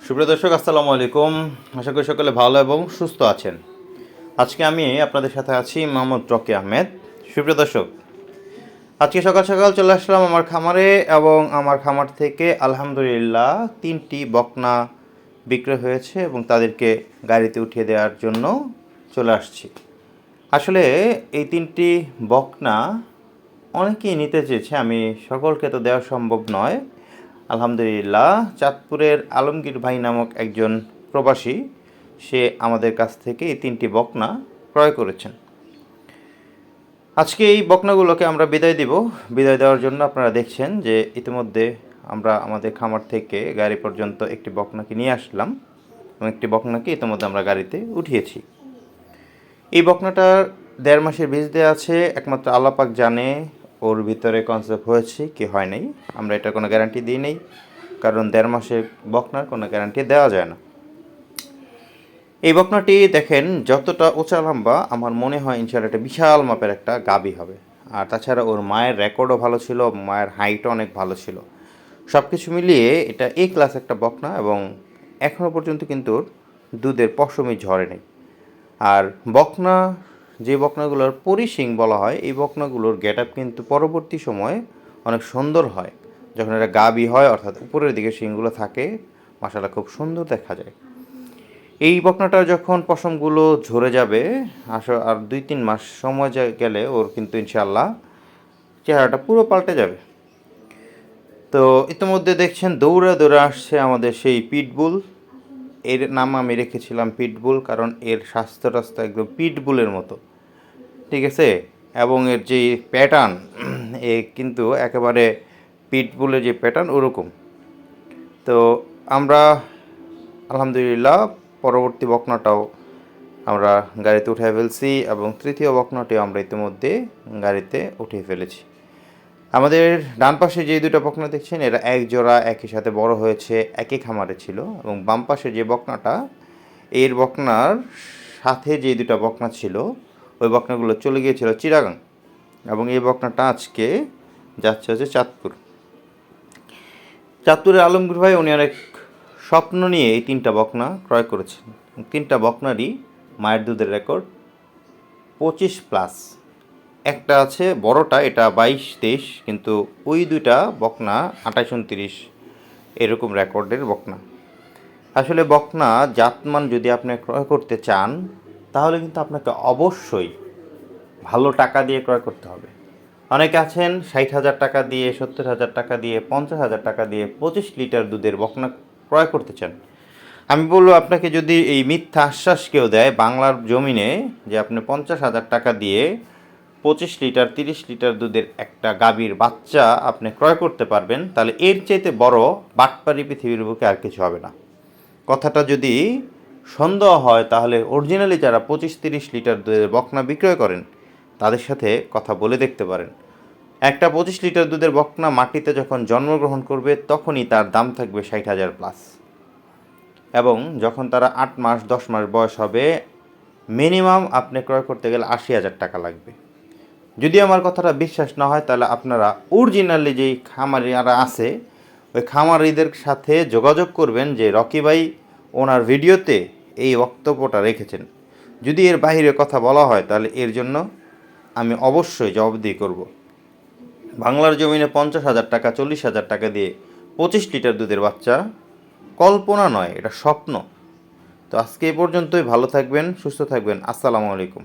সুপ্রিয় দর্শক, আসসালামু আলাইকুম। আশা করি সকলে ভালো এবং সুস্থ আছেন। আজকে আমি আপনাদের সাথে আছি মোহাম্মদ রকি আহমেদ। সুপ্রিয় দর্শক, আজকে সকাল সকাল চলে আসলাম আমার খামারে এবং আমার খামার থেকে আলহামদুলিল্লাহ 3টি বকনা বিক্রয় হয়েছে এবং তাদেরকে গাড়িতে উঠিয়ে দেওয়ার জন্য চলে আসছি। আসলে এই 3টি বকনা অনেকেই নিতে চেয়েছে, আমি সকলকে তো দেওয়া সম্ভব নয়। আলহামদুলিল্লাহ, চাঁদপুরের আলমগীর ভাই নামক একজন প্রবাসী, সে আমাদের কাছ থেকে এই 3টি বকনা ক্রয় করেছেন। আজকে এই বকনাগুলোকে আমরা বিদায় দিব। বিদায় দেওয়ার জন্য আপনারা দেখছেন যে ইতিমধ্যে আমরা আমাদের খামার থেকে গাড়ি পর্যন্ত একটি বকনাকে নিয়ে আসলাম এবং একটি বকনাকে ইতিমধ্যে আমরা গাড়িতে উঠিয়েছি। এই বকনাটার 1.5 মাসের বীজ দেওয়া আছে, একমাত্র আল্লাহ পাক জানে ওর ভিতরে কনসেপ্ট হয়েছে কি হয় নাই। আমরা এটার কোনো গ্যারান্টি দিই নেই, কারণ 1.5 মাসের বকনার কোনো গ্যারান্টি দেওয়া যায় না। এই বকনাটি দেখেন যতটা উঁচা লম্বা, আমার মনে হয় ইনশাআল্লাহ এটা বিশাল মাপের একটা গাভী হবে। আর তাছাড়া ওর মায়ের রেকর্ডও ভালো ছিল, মায়ের হাইটও অনেক ভালো ছিল। সব কিছু মিলিয়ে এটা এ ক্লাস একটা বকনা এবং এখনও পর্যন্ত কিন্তু ওর দুধের পশমই ঝরে নেই। আর বকনা, যে বকনাগুলোর পরিশিং বলা হয়, এই বকনাগুলোর গেট আপ কিন্তু পরবর্তী সময়ে অনেক সুন্দর হয়। যখন এটা গাবি হয়, অর্থাৎ উপরের দিকে শিংগুলো থাকে, মাশাআল্লাহ খুব সুন্দর দেখা যায়। এই বকনাটা যখন পশমগুলো ঝরে যাবে, আর 2-3 মাস সময় গেলে ওর কিন্তু ইনশাআল্লাহ চেহারাটা পুরো পাল্টে যাবে। তো ইতিমধ্যে দেখছেন দৌড়ে দৌড়ে আসছে আমাদের সেই পিটবুল। এর নাম আমি রেখেছিলাম পিটবুল, কারণ এর স্বাস্থ্য টাস্থ্য একদম পিটবুলের মতো, ঠিক আছে। এবং এর যে প্যাটার্ন, এ কিন্তু একেবারে পিটবুলের যে প্যাটার্ন ওরকম। তো আমরা আলহামদুলিল্লাহ পরবর্তী বকনাটাও আমরা গাড়িতে উঠে ফেলছি এবং তৃতীয় বকনাটিও আমরা ইতিমধ্যে গাড়িতে উঠিয়ে ফেলেছি। আমাদের ডান পাশে যে দুটো বকনা দেখছেন, এরা এক জোড়া একই সাথে বড় হয়েছে, একই খামারে ছিল। এবং বাম পাশে যে বকনাটা, এর বকনার সাথে যে দুটো বকনা ছিল, ওই বকনাগুলো চলে গিয়েছিল চিটাগাং এবং এই বকনাটা আজকে যাচ্ছে হচ্ছে চাঁদপুর। চাঁদপুরের আলমগীর ভাই উনি অনেক স্বপ্ন নিয়ে এই 3টা বকনা ক্রয় করেছেন। 3টা বকনারই মায়ের দুধের রেকর্ড 25+। একটা আছে বড়টা, এটা 22-23, কিন্তু ওই দুইটা বকনা 28-29 এরকম রেকর্ডের বকনা। আসলে বকনা জাতমান যদি আপনি ক্রয় করতে চান, তাহলে কিন্তু আপনাকে অবশ্যই ভালো টাকা দিয়ে ক্রয় করতে হবে। অনেকে আছেন 60,000 টাকা দিয়ে, 70,000 টাকা দিয়ে, 50,000 টাকা দিয়ে 25 লিটার দুধের বকনা ক্রয় করতে চান। আমি বলবো, আপনাকে যদি এই মিথ্যা আশ্বাস কেউ দেয় বাংলার জমিনে যে আপনি 50,000 টাকা দিয়ে 25 লিটার 30 লিটার দুধের একটা গাভীর বাচ্চা আপনি ক্রয় করতে পারবেন, তাহলে এর চাইতে বড় বাটপারি পৃথিবীর বুকে আর কিছু হবে না। কথাটা যদি সন্দেহ হয়, তাহলে অরিজিনালি যারা 25-30 লিটার দুধের বকনা বিক্রয় করেন তাদের সাথে কথা বলে দেখতে পারেন। একটা 25 লিটার দুধের বকনা মাটিতে যখন জন্মগ্রহণ করবে, তখনই তার দাম থাকবে 60,000+। এবং যখন তারা 8 মাস 10 মাস বয়স হবে, মিনিমাম আপনি ক্রয় করতে গেলে 80,000 টাকা লাগবে। যদি আমার কথাটা বিশ্বাস না হয়, তাহলে আপনারা অরিজিনালি যেই খামারিরা আছে, ওই খামারিদের সাথে যোগাযোগ করবেন যে রকি ভাই ওনার ভিডিওতে এই বক্তব্যটা রেখেছেন। যদি এর বাইরে কথা বলা হয়, তাহলে এর জন্য আমি অবশ্যই জবাবদিহি করব। বাংলার জমিনে 50,000 টাকা 40,000 টাকা দিয়ে 25 লিটার দুধের বাচ্চা কল্পনা নয়, এটা স্বপ্ন। তো আজকে এই পর্যন্তই। ভালো থাকবেন, সুস্থ থাকবেন। আসসালামু আলাইকুম।